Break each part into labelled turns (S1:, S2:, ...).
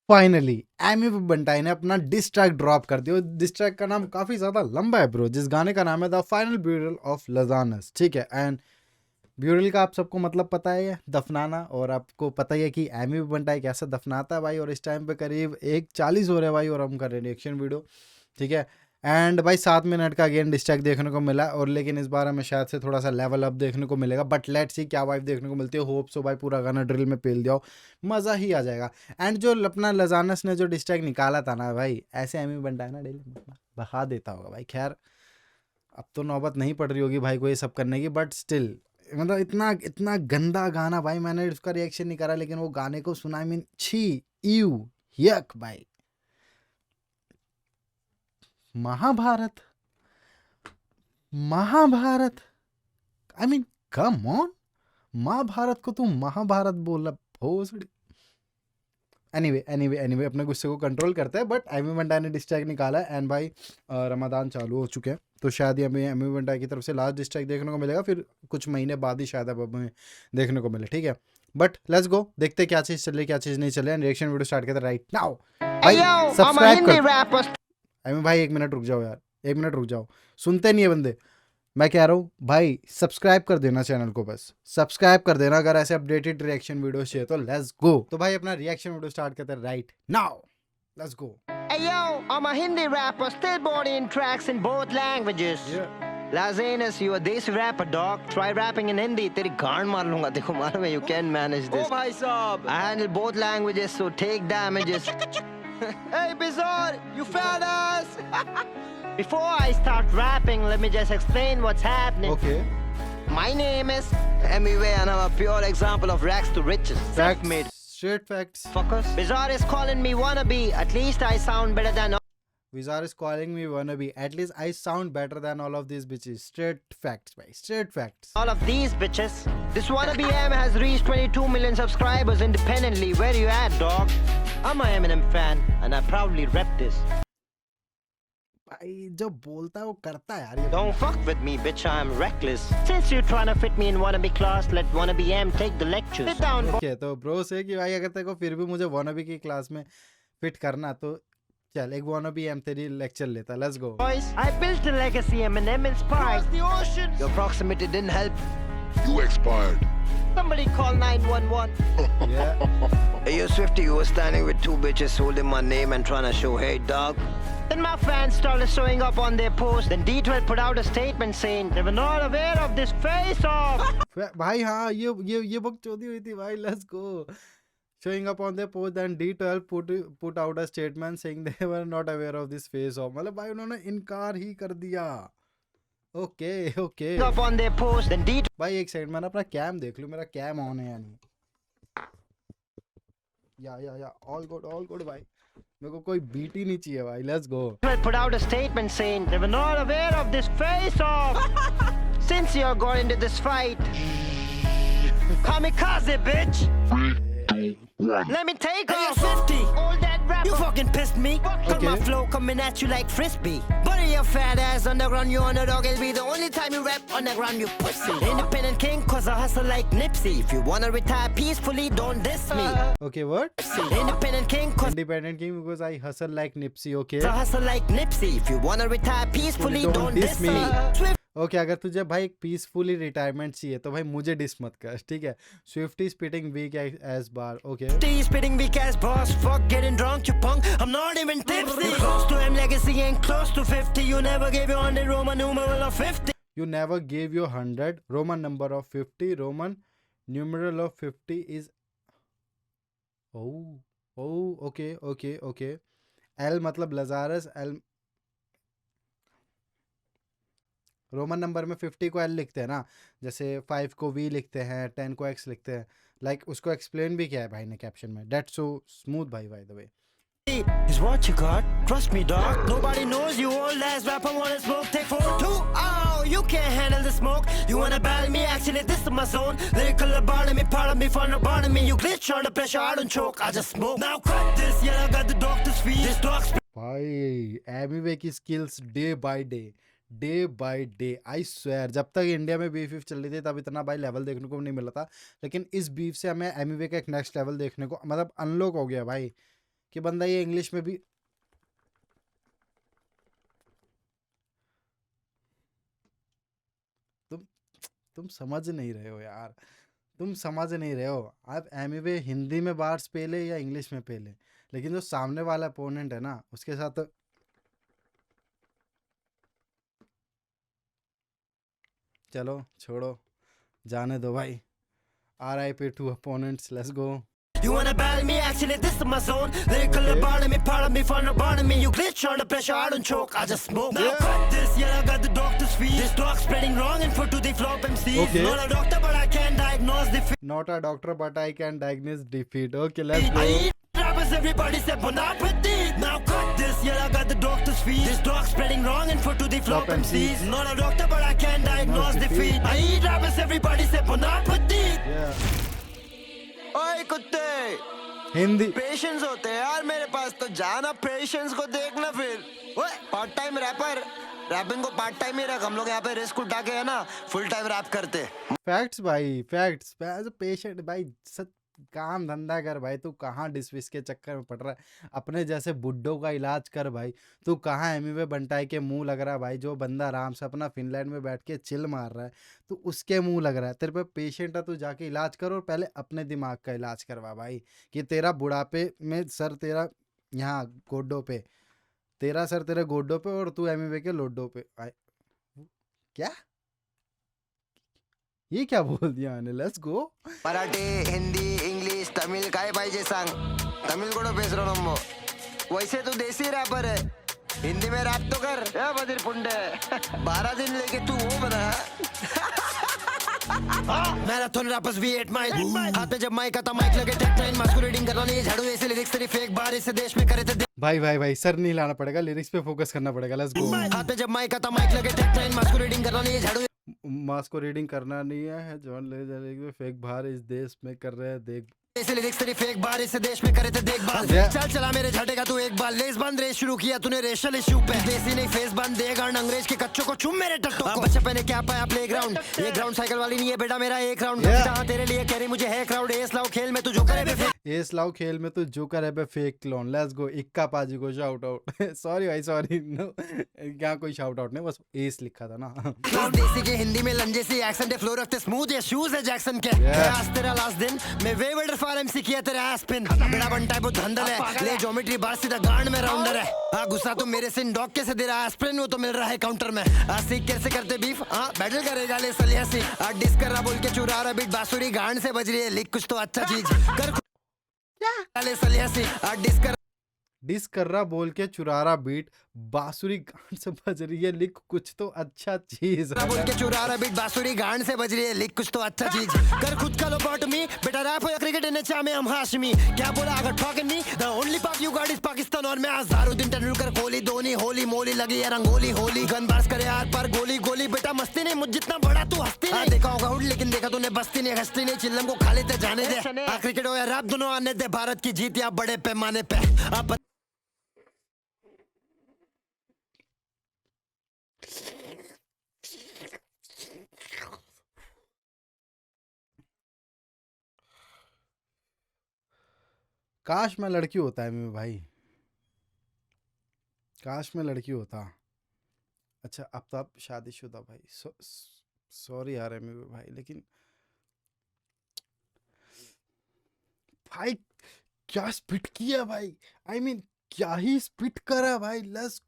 S1: Finally Amy बंटाई ने अपना diss track drop कर दिया। डिस ट्रैक का नाम काफी ज्यादा लंबा है ब्रो, जिस गाने का नाम है द फाइनल ब्यूरल ऑफ लजानस, ठीक है। एंड ब्यूरल का आप सबको मतलब पता है, दफनाना। और आपको पता ही है कि एमी बंटाई कैसे दफनाता है भाई। और इस टाइम पे करीब 1:40 हो रहा है भाई, और हम कर रहे हैं रिएक्शन वीडियो, ठीक है। एंड भाई 7 मिनट का अगेन डिस्ट्रैक देखने को मिला, और लेकिन इस बार हमें शायद से थोड़ा सा लेवल अप देखने को मिलेगा। बट लेट्स सी क्या वाइब देखने को मिलती है। होप सो भाई पूरा गाना ड्रिल में पेल दिया हो, मज़ा ही आ जाएगा। एंड जो अपना लजानस ने जो डिस्ट्रैक निकाला था ना भाई, ऐसे एमी बंटाई ना डेली बहा देता होगा भाई। खैर अब तो नौबत नहीं पड़ रही होगी भाई को ये सब करने की, बट स्टिल मतलब इतना इतना गंदा गाना भाई। मैंने उसका रिएक्शन नहीं करा, लेकिन वो गाने को सुना, आई मीन छी, यू, यक भाई। Mahabharat, Mahabharat, I mean come on, Mahabharat को तू महाभारत बोला भोसड़ी। एनीवे अपने गुस्से को कंट्रोल करते हैं। बट एमी बंटाई ने डिस्ट्रैक्ट निकाला है। एंड भाई रमदान चालू हो चुके हैं, तो शायद ये हमें एमी बंटाई की तरफ से लास्ट डिस्ट्रैक्ट देखने को मिलेगा। फिर कुछ महीने बाद ही शायद अब हमें देखने को मिले, ठीक है। बट लेट्स गो, देखते क्या चीज़ चल रही क्या चीज़ नहीं चल रही। रिएक्शन वीडियो स्टार्ट करते राइट नाउ। भाई सब्सक्राइब कर, एमी भाई 1 मिनट रुक जाओ यार, 1 मिनट रुक जाओ, सुनते नहीं है बंदे। मैं कह रहा हूँ भाई सब्सक्राइब कर देना चैनल को, बस सब्सक्राइब कर देना अगर ऐसे अपडेटेड रिएक्शन वीडियो चाहिए तो। Let's go. तो भाई अपना रिएक्शन वीडियो स्टार्ट करते हैं right now, let's go.
S2: Hey yo, I'm a Hindi rapper, still boarding tracks in both languages. Lazanis, you a desi rapper, dog. Try rapping in Hindi, तेरी गांड मार लूंगा। देखो मार में, you can manage this. Oh भाई साहब, I handle both languages, so take damages. Hey Bizarre, you fat ass. Before I start rapping, let me just explain what's happening.
S1: Okay.
S2: My name is MUA and I'm a pure example of rags to riches. Self-made.
S1: Straight facts.
S2: Fuckers. Bizarre is calling me wannabe. At least I sound better than
S1: Bizarre is calling me wannabe. At least I sound better than all of these bitches. Straight facts, bhai. Straight facts.
S2: all of these bitches. This wannabe M has reached 22 million subscribers independently. Where you at, dog? I'm a Eminem fan and I proudly rep this.
S1: भाई जो बोलता है वो करता है यार ये।
S2: Don't fuck with me, bitch. I'm reckless. Since you're trying to fit me in wannabe class, let wannabe M take the lectures. Sit down, boy.
S1: Okay, तो ब्रो से कि भाई अगर तेरे को फिर भी मुझे wannabe की क्लास में फिट करना तो चल एक wannabe M तेरी लेक्चर लेता। Let's go.
S2: Boys, I built a legacy Eminem inspired. The ocean. Your proximity didn't help.
S3: You expired.
S2: Somebody call 911.
S1: Yeah.
S2: Hey, yo, Swifty, you were standing with two bitches holding my name and trying to show hate, dog. Then my fans started showing up on their post. Then D12 put out a statement saying they were not aware of this face-off.
S1: भाई हाँ ये book चोदी हुई थी भाई। Let's go. Showing up on their post, then D12 put out a statement saying they were not aware of this face-off. मतलब भाई उन्होंने इनकार ही कर दिया। Okay
S2: Up on their post. Then D12
S1: भाई एक सेकंड, मैंने अपना कैम देख लूं, मेरा कैम ऑन है या नहीं। या ऑल गुड भाई, मेरे को कोई बीट ही नहीं चाहिए भाई। Let's go.
S2: put out a statement saying they were not aware of this face-off. Since you got into this fight, kamikaze, bitch.
S3: 3, 2, 1.
S2: Let me take
S4: Hey,
S2: off.
S4: 50.
S2: All that rap.
S4: You fucking pissed me. Cause
S1: Okay.
S4: my flow coming at you like frisbee. Bury your fat ass underground, you underdog. It'll be the only time you rap underground, you pussy. Independent king, cause I hustle like Nipsey. If you wanna retire peacefully, don't diss me.
S1: Okay what?
S4: Independent king, cause
S1: independent king because I hustle like Nipsey. Okay
S4: I hustle like Nipsey. If you wanna retire peacefully,
S1: Don't
S4: don't
S1: diss
S4: diss
S1: me.
S4: me. Swift
S1: okay, अगर तुझे भाई एक peacefully retirement चाहिए तो भाई मुझे dish मत कर, ठीक है। Swifty spitting weak ass bar. Okay
S4: spitting weak ass boss. Fuck getting drunk, you punk. I'm not even tipsy. Close to M legacy ain't close to 50. You never gave your 100 Roman numeral of 50.
S1: You never gave your 100 Roman number of 50. Roman numeral of 50 is okay. L मतलब Lazarus, L Roman number में 50 को L लिखते हैं ना, जैसे 5 को V लिखते हैं, 10 को X लिखते हैं। लाइक उसको एक्सप्लेन भी किया है भाई ने कैप्शन में। That's so smooth भाई, by the way.
S4: Is what you got. Trust me, dog. Nobody knows you old ass rapper wanna smoke. Take 4-2. Oh, you can't handle the smoke. You wanna battle me? Actually, this is my zone. Lyrical about me, part of me, fun about me. You glitch under pressure, I don't choke. I just smoke. Now cut this. Yeah, I got the doctor's fee. This dog's
S1: भाई एमीवे की skills day by day I swear. जब तक India में beef चल रही थी तब इतना भाई लेवल देखने को नहीं मिला था, लेकिन इस बीफ से हमें एमीवे का एक नेक्स्ट लेवल देखने को मतलब अनलॉक हो गया भाई। कि बंदा ये इंग्लिश में भी तुम समझ नहीं रहे हो यार, तुम समझ नहीं रहे हो। आप एमवे हिंदी में बार्स पहले या इंग्लिश में पहले, लेकिन जो सामने वाला अपोनेंट है ना उसके साथ चलो छोड़ो, जाने दो भाई। RIP to opponents, let's go.
S4: You wanna battle me? Actually, this is my zone. Lyrical about me, part of me, fun about me. You glitch under pressure, I don't choke, I just smoke. Now cut this, yeah, I got the doctor's fee. This talk spreading wrong info to the flop MCs.
S1: Okay.
S4: Not a doctor, but I can diagnose defeat.
S1: Not a doctor, but I can diagnose defeat. Okay, let's go.
S4: I eat rappers, everybody said, but not with it. Now cut this, yeah, I got the doctor's fee. This talk spreading wrong info to the flop MCs. Not a doctor, but I can diagnose defeat. I eat rappers, everybody said, but not with it.
S1: Yeah.
S2: ओए कुत्ते,
S1: Hindi
S2: patience होते हैं यार मेरे पास, तो जाना patience को देखना फिर। ओए पार्ट टाइम रैपर, रैपिंग को पार्ट टाइम ही रख, हम लोग यहाँ पे रिस्क उठा के है ना फुल टाइम रैप करते।
S1: फैक्ट्स भाई, फैक्ट्स। एज अ पेशेंट भाई, काम धंधा कर भाई, तू कहाँ डिसविस के चक्कर में पड़ रहा है? अपने जैसे बुड्ढों का इलाज कर भाई। तू कहाँ एमवे बंटाई के मुंह लग रहा है भाई? जो बंदा आराम से अपना फिनलैंड में बैठ के चिल मार रहा है, तो उसके मुंह लग रहा है। तेरे पे पेशेंट है, तू जाके इलाज कर, और पहले अपने दिमाग का इलाज करवा भाई। कि तेरा बुढ़ापे में सर तेरा यहाँ गोड्डों पे, तेरा सर तेरे गोड्डों पे, और तू एमवे के लोड्डों पे। क्या ये क्या बोल दिया मैंने? Let's go.
S2: Marathi, Hindi, English, Tamil काय पाहिजे सांग? तमिल कोडो बेसरो नम्बो। वैसे तू देसी रैपर है, हिंदी में रैप तो कर। या बदिर पुंडे 12 दिन लेके तू वो बना।
S4: मैराथन रैपर्स भी 8 माइल, हाथ में जब माइक आता माइक लगे टेक 9, मास्कुलेटिंग करना नहीं झाड़ू, ऐसे लिरिक्स तेरी फेक बार इस देश में करे थे।
S1: भाई सर नहीं लाना पड़ेगा, लिरिक्स पे फोकस करना पड़ेगा। Let's go.
S4: हाथ में जब माइक आता माइक लगे टेक 9, मास्कुलेटिंग करना नहीं झाड़ू,
S1: मास को रीडिंग करना नहीं है, जॉन ले जाने फेक बाहर इस देश में कर रहे हैं देख।
S4: ऐसे लिरिक्स तेरी फेक बार इस देश में करे थे देखभाल। चल चला मेरे झटेगा तू एक बार, लेस बंद रेस शुरू किया तूने रेशल इशू पे। देसी नहीं फेस बंद देगा अंग्रेज के कच्चों को, चुम मेरे टट्टों को। बच्चे पहने क्या पाया प्लेग्राउंड, ये ग्राउंड साइकिल वाली नहीं है बेटा मेरा एक राउंड। जहां तेरे लिए कह रही मुझे है क्राउड, एस लाओ खेल में तू जो करे बे फेक,
S1: एस लाओ खेल में तू जो करे बे फेक क्लोन। Let's go. इक्का पाजी को शाउट आउट। सॉरी भाई सॉरी, नो क्या कोई शाउट आउट नहीं, बस एस लिखा था ना।
S4: देसी के हिंदी में लंजे से एक्सेंट है, फ्लो रखते स्मूथ, ये शूज है जैक्सन के। आज तेरा लास्ट दिन मैं वेवेडर फॉर एमसी किया तेरा एस्पिन, बड़ा बनता है वो धंधल है, ले ज्योमेट्री बार सीधा गांड में राउंडर है। हाँ गुस्सा तो मेरे से डॉग कैसे दे रहा है एस्पिन, वो तो मिल रहा है काउंटर में। सीख कैसे करते बीफ, हाँ बैटल करेगा ले सलियासी। डिस कर रहा बोल के चुरा रहा बीट, बांसुरी गांड से बज रही है, लिख कुछ तो अच्छा चीज कर ले सलियासी।
S1: डिस कर रहा बोल के चुरा रहा बीट, बांसुरी गांड से बज रही है, लिख कुछ तो अच्छा चीज।
S4: बोल के चुरा रहा बीट, बांसुरी गांड से बज रही है, लिख कुछ तो अच्छा चीज कर खुद का लोबोटमी। बेटा रैप हो क्रिकेट एनएचए में हम हाशमी, क्या बोला अगर टॉकिंग मी द ओनली पाक यू गॉट इज पाकिस्तान। और मैं अजहरुद्दीन तेंदुलकर, कोहली धोनी, होली मोली लगी है रंगोली होली। गन बास करे यार पर गोली गोली, बेटा मस्ती नहीं मुझ जितना बड़ा तू हस्ती नहीं। देखा होगा हुड लेकिन देखा तूने बस्ती नहीं, हस्ती नहीं, चिल्लम को खा लेते जाने दे। क्रिकेट हो या रैप दोनों आने दे, भारत की जीत या बड़े पैमाने पे। आप
S1: काश मैं लड़की होता है मेरे भाई, काश मैं लड़की होता। अच्छा अब तो आप शादीशुदा भाई, सॉरी यार मेरे भाई, लेकिन भाई क्या स्पिट किया भाई, आई मीन क्या ही स्पिट करा भाई। Let's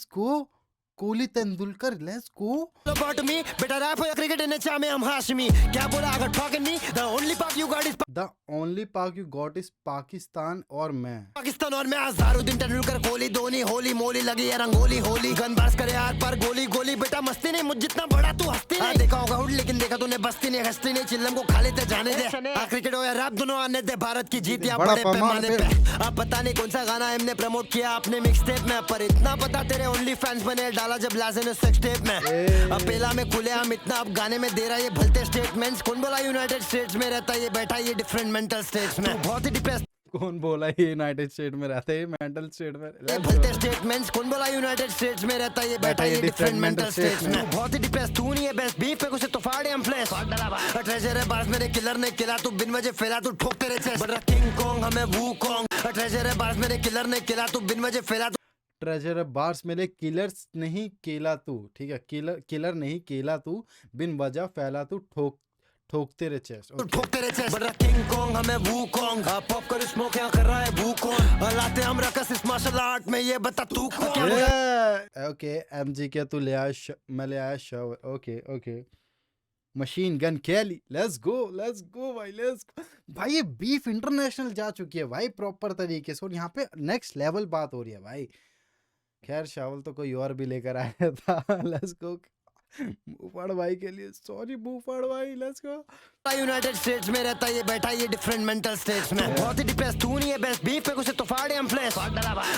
S1: go Kohli Tendulkar, let's go.
S4: About me बेटा रैप हो या क्रिकेट एनएचए में हम हाशमी, क्या बोला अगर टॉकिंग मी द ओनली पाक यू गॉट इज पाकिस्तान। और मैं पाकिस्तान, और मैं अजहरुद्दीन तेंदुलकर, कोहली धोनी, होली मोली लगी है रंगोली होली। गन बास करे यार पर गोली गोली, बेटा मस्ती नहीं मुझ जितना बड़ा तू हस्ती नहीं। देखा होगा हुड लेकिन देखा तूने बस्ती नहीं, हस्ती नहीं, चिल्लम को खा लेते जाने दे। क्रिकेट हो या रैप दोनों आने दे, भारत की जीत या बड़े पैमाने पे। अब पता नहीं कौन सा गाना हमने प्रमोट किया अपने मिक्स टेप में, पर इतना पता तेरे ओनली फैंस बने डाला जब लाज़ेनो सेक्स टेप में। अब पहला में खुले हम इतना, अब गाने में दे रहा ये भलते स्टेटमेंट्स। कौन बोला यूनाइटेड स्टेट्स में रहता ये बैठा ये डिफरेंट मेंटल स्टेट्स में, बहुत ही डिप्रेस।
S1: कौन बोला ये यूनाइटेड स्टेट में रहता है मेंटल स्टेट में?
S4: ये भलते स्टेटमेंट्स। कौन बोला यूनाइटेड स्टेट्स में रहता ये बैठा ये डिफरेंट मेंटल स्टेट्स में, बहुत ही डिप्रेस। तू नहीं है बेस्ट बीफ पे कुछ तो फाड़े हम फ्लैश। ट्रेजर है बास मेरे किलर ने किला, तू बिन वजह फैला तू ठोक तेरे चेस्ट। बड़ा किंग कॉन्ग हमें वू कॉन्ग, ट्रेजर है बार्स मेरे किलर ने किला तू बिन वजह फैला तू
S1: ट्रेजर बार्स मेरे किलर्स नहीं केला तू, ठीक है, किलर नहीं केला तू, बिन वजह फैला तू, ठोकते रहे चेस्ट।
S4: ठोकते रहे चेस्ट। बड़ा किंग कॉन्ग हमें वू कॉन्ग, पॉप कर स्मोक यहाँ कर रहा है वू कौन, लाते हम रकस इस मार्शल आर्ट में, ये बता तू कौन।
S1: ओके एमजी के तू ले आया, मैं ले आया शव। Okay machine gun Kelly, let's go भाई, लेट्स भाई। ये बीफ इंटरनेशनल जा चुकी है भाई प्रॉपर तरीके से, और यहाँ पे नेक्स्ट लेवल बात हो रही है भाई। खैर शावल तो कोई और भी लेकर आया था। लेट्स गो बूफाड़ भाई के लिए, सॉरी बूफाड़ भाई, लेट्स गो।
S4: यूनाइटेड स्टेट्स में रहता ये बैठा ये डिफरेंट मेंटल स्टेट्स में, बहुत ही डिप्रेस तू नहीं है बेस्ट बीफ पे कुछ तो फाड़े हम फ्लैश।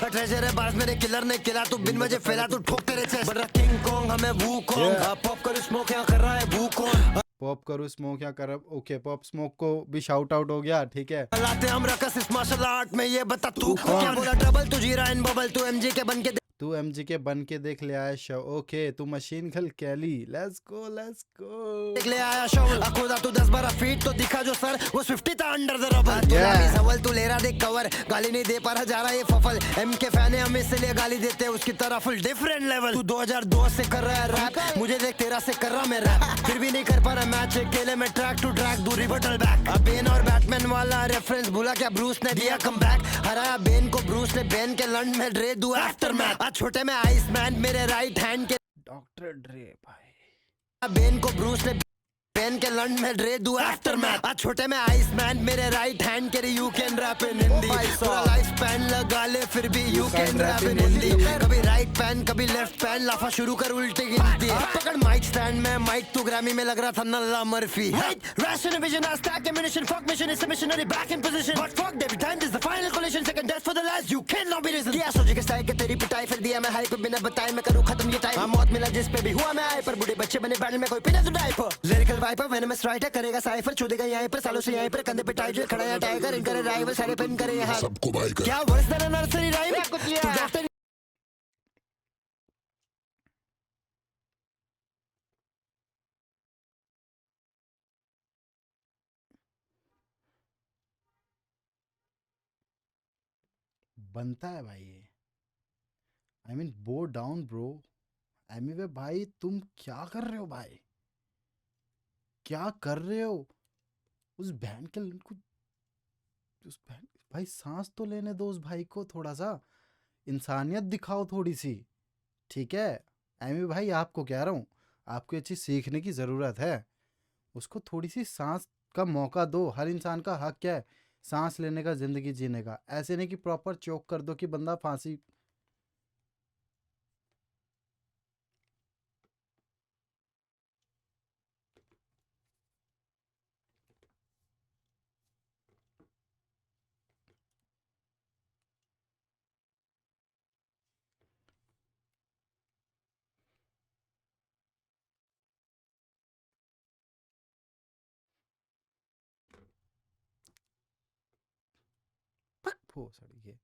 S4: ट्रेजर है बार्स मेरे किलर ने किला तू बिन वजह फैला तू ठोकते रहे चेस्ट। बड़ा किंग कॉन्ग हमें वू कॉन्ग, पॉप कर स्मोक यहाँ कर रहा है वू कौन,
S1: पॉप करूँ स्मोक यहाँ कर। ओके पॉप स्मोक को भी शाउट आउट हो गया, ठीक है।
S4: लाते हम रकस इस मार्शल आर्ट में, ये बता तू कौन। क्या बोला डबल तू जीरा इन बबल, तू एमजी के बन के
S1: तू एमजी के बन के देख ले आया शव। ओके तू machine gun Kelly, let's go
S4: देख ले आया शवल। खुदा तू 10-12 फीट तो दिखा जो सर, वो 50 था अंडर द रबल। सवल तू ले रहा देख कवर, गाली नहीं दे पा रहा जा रहा ये फफल। एम के फैन है हम इसलिए गाली देते हैं उसकी तरह, फुल डिफरेंट लेवल। तू 2002 से कर रहा है रैप, मुझे देख 13 से कर रहा मैं रैप, फिर भी नहीं कर पा रहा मैच अकेले में ट्रैक टू ट्रैक दूरी बटल बैक। बेन और बैटमैन वाला रेफरेंस भूला क्या, ब्रूस ने दिया कमबैक, हराया बेन को ब्रूस ने, बेन के लंड में ड्रे दू आफ्टर मैच। आज छोटे में आइसमैन मेरे राइट हैंड के
S1: डॉक्टर ड्रे भाई,
S4: बेन को ब्रूस ने, बेन के लंड में ड्रे दू आफ्टर मैच। आज छोटे में आइसमैन मेरे राइट हैंड के, you can rap in Hindi, पूरा लाइफ स्पैन लगा ले फिर भी you can rap in Hindi. कभी राइट पैन कभी लेफ्ट पैन, लाफा शुरू कर उल्टी गिनती, पकड़ माइक स्टैंड में माइक तू ग्रैमी में लग रहा था नल्ला Murphy. Ration vision I stack ammunition, fuck mission is missionary back in position, but fuck every time this the final collision, second death for the last you can not be reason. क्या सोचे के style के तेरी पिटाई फिर दिया मैं hype, बिना बताए मैं करूं खत्म ये टाइम। मौत मिला जिस पे भी हुआ मैं आए पर, बूढ़े बच्चे बने बैटल में कोई पिना तो diaper. Lyrical viper venomous writer करेगा साइफर, चूदेगा यहीं पर सालों से यहीं पर, कंधे पे टाइगर खड़ा है टाइगर, इनकर राइवल सारे पिन करे यहाँ
S3: सबको भाई कर।
S4: क्या वर्स देना नर्सरी राइम कुछ
S1: बनता है भाई ये। आई मीन बो डाउन ब्रो। एमीवे भाई तुम क्या कर रहे हो भाई, क्या कर रहे हो? उस बहन के को, उस बहन भाई सांस तो लेने दो उस भाई को, थोड़ा सा इंसानियत दिखाओ थोड़ी सी, ठीक है। एमी भाई आपको कह रहा हूँ, आपको ये चीज़ सीखने की ज़रूरत है, उसको थोड़ी सी सांस का मौका दो। हर इंसान का हक क्या है, सांस लेने का, ज़िंदगी जीने का। ऐसे नहीं कि प्रॉपर चोक कर दो कि बंदा फांसी। हो सड़ी है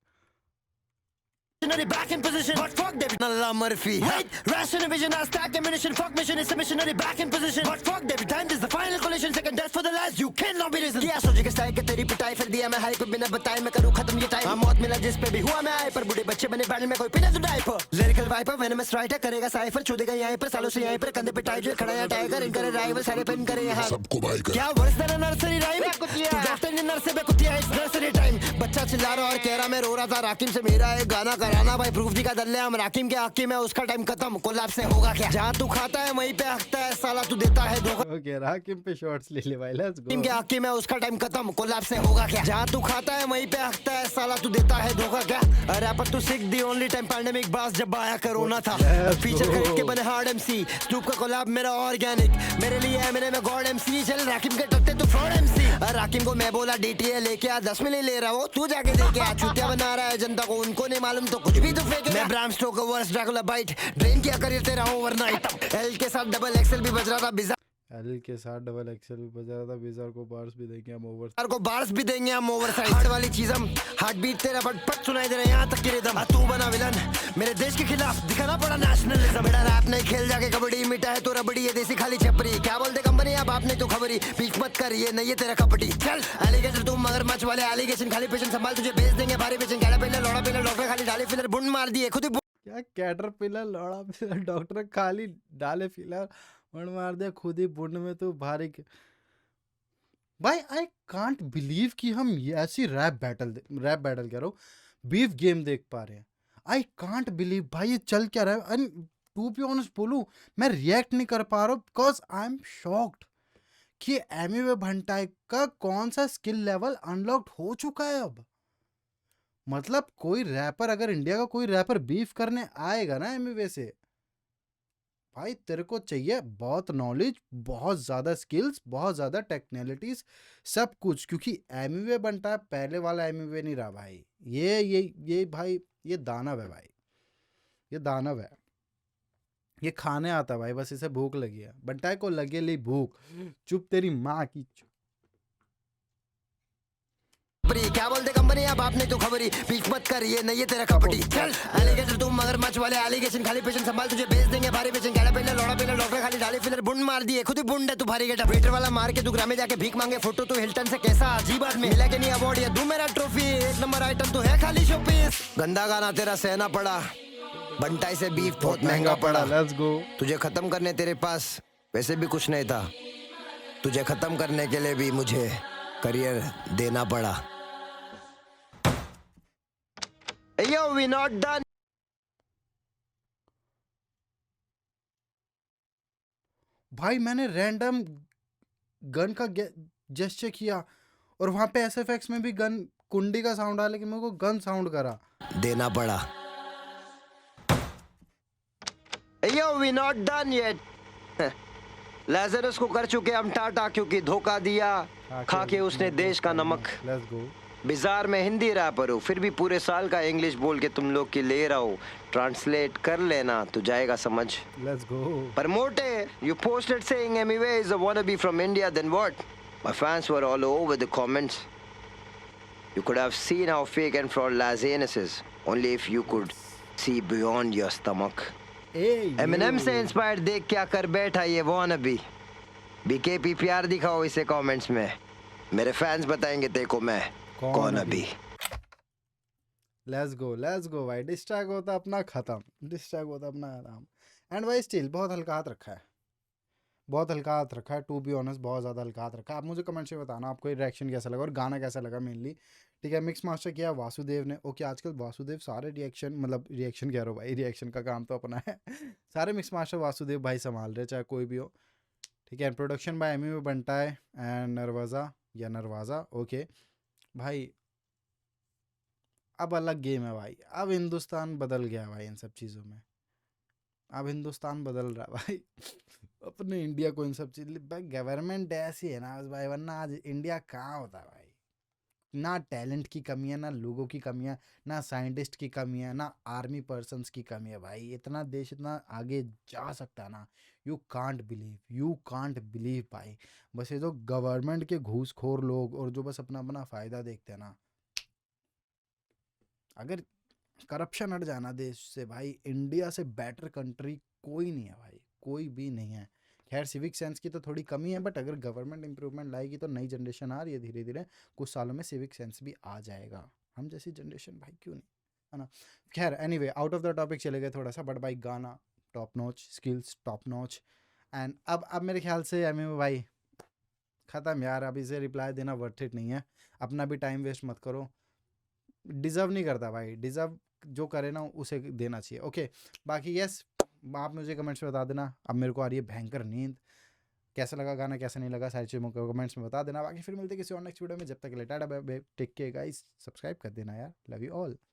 S4: back in position, but fuck David Nalla Murphy. Ration vision, I stack ammunition, fuck mission, it's a missionary back in position, but fuck David time, this is the final collision, second death for the last, you cannot be risen. क्या सोचे के style के तेरी पिटाई फिर दिया मैं hype, बिना बताए मैं करूँ खत्म ये टाइम। मौत मिला जिस पे भी हुआ मैं आए पर, बूढ़े बच्चे बने बैटल में कोई पिना तो diaper. Lyrical viper venomous writer करेगा साइफर, चूदेगा यहीं पर सालों से यहीं पर, कंधे पे टाइगर खड़ा है टाइगर, इनकर राइवल सारे पिन करे यहाँ
S3: सबको भाई कर।
S4: क्या वर्स देना नर्सरी राइम डॉक्टर ने नर्स पे कुतिया, इट्स नर्सरी टाइम। बच्चा चिल्ला रहा और कह रहा मैं रो रहा था, राकिम से मेरा एक गाना कराना भाई, प्रूफ दी का दल्ले हम राकिम के हक में, उसका टाइम खत्म, कोलैप्स से होगा क्या? जहाँ तू खाता है वहीं पे हकता है साला, तू देता है धोखा।
S1: ओके राकिम पे शॉट्स ले ले भाई, लेट्स गो।
S4: के हक में उसका टाइम खत्म, कोलैप्स से होगा क्या? जहाँ तू खाता है वहीं पे हकता है साला, तू देता है धोखा क्या? रैपर तू सिक दी ओनली टाइम पैंडेमिक बास जब आया कोरोना था, फीचर खरीद के बने हार्ड एमसी, स्नूप का कोलैब मेरा ऑर्गेनिक, मेरे लिए एमिनेम में गॉड एमसी, चल राकिम के टट्टे तू फ्रॉड एमसी। राकिम को मैं बोला डीटीए लेके आ, 10 मिली ले रहा हो तू, जाके देखे आ, चूतिया बना रहा है जनता को, उनको नहीं मालूम तो कुछ भी तो फेंके। मैं Bram Stoker verse Dracula bite, drain किया करियर तेरा ओवरनाइट, एल के साथ डबल एक्सेल भी बज रहा था बिजा।
S1: एल के साथ डबल एक्सेल भी बजा रहा था, बीजार को बार्स भी देंगे हम ओवर।
S4: को बार्स भी देंगे हम ओवर साइड। हार्ड वाली चीज हम हार्ट बीट तेरा फट फट सुनाई दे रहा है यहाँ तक की रिदम। तू बना विलन मेरे देश के खिलाफ, दिखाना पड़ा नेशनलिज्म। मेरा रैप नहीं खेल जाके कबड्डी, मिटा है तो रबड़ी, ये देसी खाली छपरी। क्या बोलते कंपनी अब आपने तो खबरी, पीछ मत कर ये नहीं है तेरा कपटी। चल एलिगेटर तुम मगरमच्छ वाले एलिगेशन, खाली पेशेंट संभाल तुझे भेज देंगे भारी पेशेंट। कैड़ा पहले लोड़ा पहले डॉक्टर खाली डाले फिलर बुंड मार दिए खुद ही।
S1: क्या कैटरपिलर लौड़ा पिलर डॉक्टर खाली डाले फिलर वण मार दिया खुद ही बुंड में तो भारी भाई। आई कांट बिलीव कि हम ये ऐसी रैप बैटल कह रहा हूँ, बीफ गेम देख पा रहे हैं। आई कांट बिलीव भाई ये चल क्या रहा है। एंड टू बी ऑनेस्ट बोलूं, मैं रिएक्ट नहीं कर पा रहा हूँ बिकॉज आई एम शॉक्ड कि एमिवे भंटाई का कौन सा स्किल लेवल अनलॉक्ड हो चुका है अब। मतलब कोई रैपर, अगर इंडिया का कोई रैपर बीफ करने आएगा ना एमिवे से, भाई तेरे को चाहिए बहुत नॉलेज, बहुत ज़्यादा स्किल्स, बहुत ज़्यादा टेक्निकलिटीज, सब कुछ। क्योंकि एमिवे बनता है पहले वाला एमिवे नहीं रहा भाई। ये भाई ये दानव है भाई, ये दानव है। ये खाने आता है भाई, बस इसे भूख लगी है। बंटाई को लगे ली भूख, चुप तेरी माँ की चुप।
S4: क्या बोलते कंपनी अब आपने तो खबरी, पीछ मत कर ये नहीं है तेरा कपटी। चल एलिगेटर तुम मगरमच्छ वाले एलिगेशन, खाली पेशेंट संभाल तुझे भेज देंगे भारी पेशेंट। कैड़ा पहले लोड़ा पहले डॉक्टर खाली डाले फिलर बुंड मार दिए खुद ही बुंड है तू भारी गेटा। वेटर वाला मार के तू ग्रामे जाके भीख मांगे फोटो तू हिल्टन से, कैसा अजीब आदमी। मिला के नहीं अवार्ड ये दूं मेरा ट्रॉफी, एक नंबर आइटम तो है खाली शोपीस। गंदा गाना तेरा सहना पड़ा, बंटाई से बीफ बहुत महंगा पड़ा।
S1: Let's go.
S4: तुझे खत्म करने तेरे पास वैसे भी कुछ नहीं था, तुझे खत्म करने के लिए भी मुझे करियर देना पड़ा। Yo, we not done.
S1: भाई मैंने रैंडम गन का जेस्चर किया और वहां पे एसएफएक्स में भी गन कुंडी का साउंड आया, लेकिन मेरे को गन साउंड करा
S4: देना पड़ा। Yo, we not done yet. लाज़रस को कर चुके हम टाटा, क्योंकि धोखा दिया खा के उसने देश का नमक।
S1: Let's go.
S2: बिजार में हिंदी रैपर हूँ, फिर भी पूरे साल का इंग्लिश बोल के तुम लोग की ले रहा हूँ। ट्रांसलेट कर लेना तो जाएगा समझ।
S1: Let's go.
S2: पर मोटे, you posted saying Emiwe is a wannabe from India, then what? My fans were all over the comments. You could have seen how fake and fraud Lazanis is, only if you could see beyond your stomach. Eminem से inspired देख क्या कर बैठा ये wannabe। BKP प्यार दिखाओ इसे comments में, मेरे फैंस बताएंगे देखो मैं कौन अभी।
S1: लेट्स गो भाई। डिस्ट्रैक्ट होता अपना खत्म, डिस्ट्रैक्ट होता अपना आराम। एंड भाई स्टिल बहुत हल्का हाथ रखा है, बहुत हल्का हाथ रखा है। टू बी ऑनेस्ट बहुत ज़्यादा हल्का हाथ रखा है। आप मुझे कमेंट्स में बताना आपको रिएक्शन कैसा लगा और गाना कैसा लगा मेनली। ठीक है, मिक्स मास्टर किया वासुदेव ने। ओके, आजकल वासुदेव सारे रिएक्शन, मतलब रिएक्शन कह रहा हूँ भाई, रिएक्शन का काम तो अपना है। सारे मिक्स मास्टर वासुदेव भाई संभाल रहे, चाहे कोई भी हो। ठीक है, प्रोडक्शन बाय एमी में बनता है एंड नरवाज़ा या नरवाज़ा। ओके भाई, अब अलग गेम है भाई। अब हिंदुस्तान बदल गया भाई इन सब चीज़ों में। अब हिंदुस्तान बदल रहा भाई। अपने इंडिया को इन सब चीज़, गवर्नमेंट ऐसी है ना भाई, वरना आज इंडिया कहाँ होता भाई। ना टैलेंट की कमी है, ना लोगों की कमी है, ना साइंटिस्ट की कमी है, ना आर्मी पर्सन्स की कमी है भाई। इतना देश इतना आगे जा सकता है ना, यू कांट बिलीव भाई। बस ये जो गवर्नमेंट के घूसखोर लोग और जो बस अपना अपना फ़ायदा देखते हैं ना, अगर करप्शन हट जाना देश से भाई, इंडिया से बेटर कंट्री कोई नहीं है भाई, कोई भी नहीं है। खैर सिविक सेंस की तो थोड़ी कमी है, बट अगर गवर्नमेंट इंप्रूवमेंट लाएगी तो नई जनरेशन आ रही है धीरे धीरे, कुछ सालों में सिविक सेंस भी आ जाएगा। हम जैसी जनरेशन भाई क्यों नहीं, है ना। खैर anyway, out of the topic चले गए थोड़ा सा, बट भाई गाना top notch, skills top notch. And अब मेरे ख्याल से भाई ख़त्म यार, अब इसे रिप्लाई देना वर्थ इट नहीं है। अपना भी टाइम वेस्ट मत करो, डिज़र्व नहीं करता भाई। डिज़र्व जो करे ना उसे देना चाहिए। ओके, बाकी यस, आप मुझे कमेंट्स में बता देना। अब मेरे को आ रही है भयंकर नींद। कैसा लगा गाना, कैसा नहीं लगा, सारी चीज़ों को कमेंट्स में बता देना। बाकी फिर मिलते किसी और नेक्स्ट वीडियो में, जब तक के लिए tata bye bye, take care guys. Subscribe कर देना यार, लव यू ऑल।